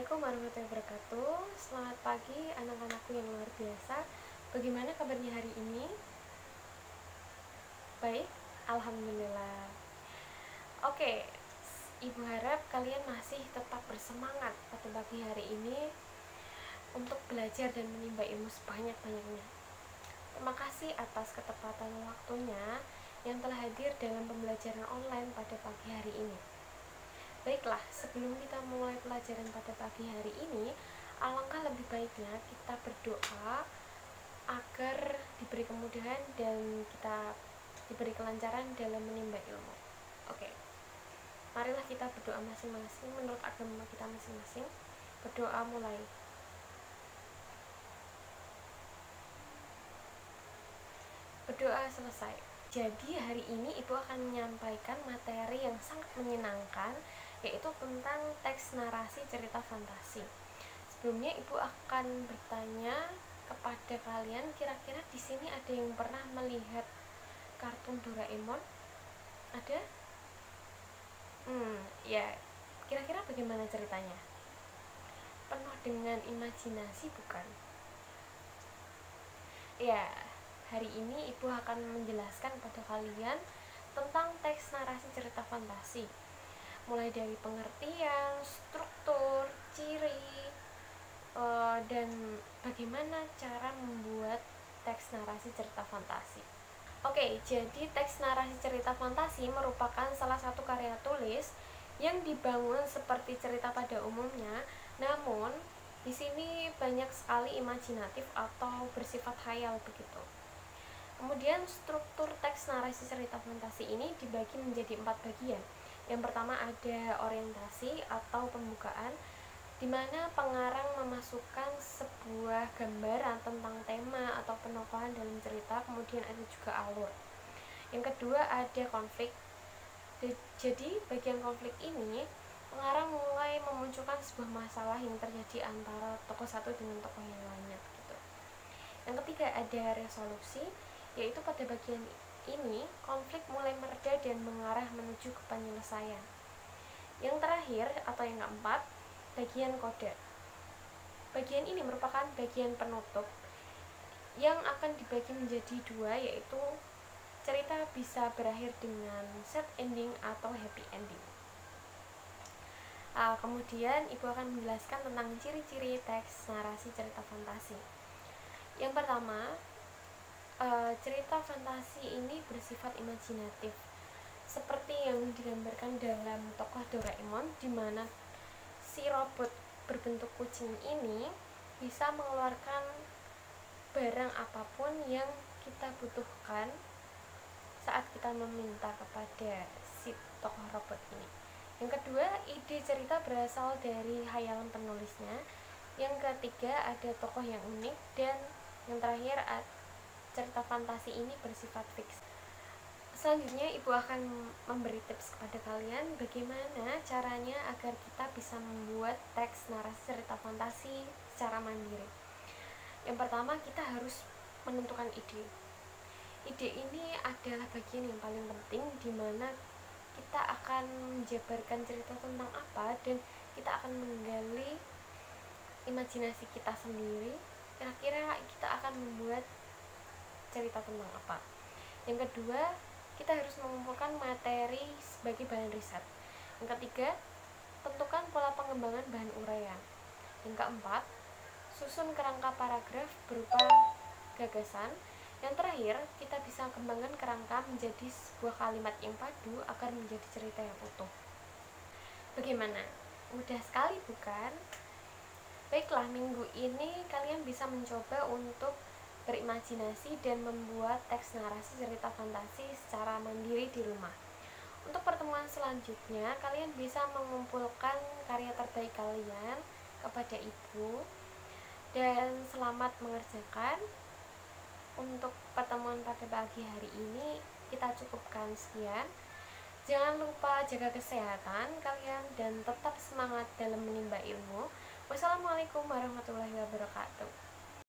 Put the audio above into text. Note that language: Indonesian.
Assalamualaikum warahmatullahi wabarakatuh. Selamat pagi anak-anakku yang luar biasa. Bagaimana kabarnya hari ini? Baik, alhamdulillah. Oke, Ibu harap kalian masih tetap bersemangat pada pagi hari ini untuk belajar dan menimba ilmu sebanyak-banyaknya. Terima kasih atas ketepatan waktunya yang telah hadir dalam pembelajaran online pada pagi hari ini. Baiklah, sebelum kita mulai pelajaran pada pagi hari ini, alangkah lebih baiknya kita berdoa agar diberi kemudahan dan kita diberi kelancaran dalam menimba ilmu. Oke, marilah kita berdoa masing-masing menurut agama kita masing-masing. Berdoa mulai. Berdoa selesai. Jadi hari ini Ibu akan menyampaikan materi yang sangat menyenangkan, yaitu tentang teks narasi cerita fantasi. Sebelumnya Ibu akan bertanya kepada kalian, kira-kira di sini ada yang pernah melihat kartun Doraemon? Ada? Ya. Kira-kira bagaimana ceritanya? Penuh dengan imajinasi, bukan? Ya, hari ini Ibu akan menjelaskan pada kalian tentang teks narasi cerita fantasi, mulai dari pengertian, struktur, ciri, dan bagaimana cara membuat teks narasi cerita fantasi. Oke, jadi teks narasi cerita fantasi merupakan salah satu karya tulis yang dibangun seperti cerita pada umumnya, namun di sini banyak sekali imajinatif atau bersifat khayal begitu. Kemudian struktur teks narasi cerita fantasi ini dibagi menjadi 4 bagian. Yang pertama ada orientasi atau pembukaan, di mana pengarang memasukkan sebuah gambaran tentang tema atau penokohan dalam cerita, kemudian ada juga alur. Yang kedua ada konflik. Jadi bagian konflik ini pengarang mulai memunculkan sebuah masalah yang terjadi antara tokoh satu dengan tokoh yang lainnya gitu. Yang ketiga ada resolusi, yaitu pada bagian ini konflik mulai mereda dan mengarah menuju ke penyelesaian. Yang terakhir atau yang keempat, bagian kode. Bagian ini merupakan bagian penutup yang akan dibagi menjadi dua, yaitu cerita bisa berakhir dengan sad ending atau happy ending. Kemudian Ibu akan menjelaskan tentang ciri-ciri teks narasi cerita fantasi. Yang pertama, cerita fantasi ini bersifat imajinatif, seperti yang digambarkan dalam tokoh Doraemon, di mana si robot berbentuk kucing ini bisa mengeluarkan barang apapun yang kita butuhkan saat kita meminta kepada si tokoh robot ini. Yang kedua, ide cerita berasal dari khayalan penulisnya. Yang ketiga, ada tokoh yang unik. Dan yang terakhir, cerita fantasi ini bersifat fiksi. Selanjutnya Ibu akan memberi tips kepada kalian bagaimana caranya agar kita bisa membuat teks narasi cerita fantasi secara mandiri. Yang pertama, kita harus menentukan ide. Ide ini adalah bagian yang paling penting, di mana kita akan menjabarkan cerita tentang apa dan kita akan menggali imajinasi kita sendiri. Kira-kira kita akan membuat cerita tentang apa. Yang kedua, kita harus mengumpulkan materi sebagai bahan riset. Yang ketiga, tentukan pola pengembangan bahan uraian. Yang keempat, susun kerangka paragraf berupa gagasan. Yang terakhir, kita bisa kembangkan kerangka menjadi sebuah kalimat yang padu agar menjadi cerita yang utuh. Bagaimana? Mudah sekali, bukan? Baiklah, minggu ini kalian bisa mencoba untuk berimajinasi dan membuat teks narasi cerita fantasi secara mandiri di rumah. Untuk pertemuan selanjutnya, kalian bisa mengumpulkan karya terbaik kalian kepada Ibu. Dan selamat mengerjakan. Untuk pertemuan pada pagi hari ini kita cukupkan sekian. Jangan lupa jaga kesehatan kalian dan tetap semangat dalam menimba ilmu. Wassalamualaikum warahmatullahi wabarakatuh.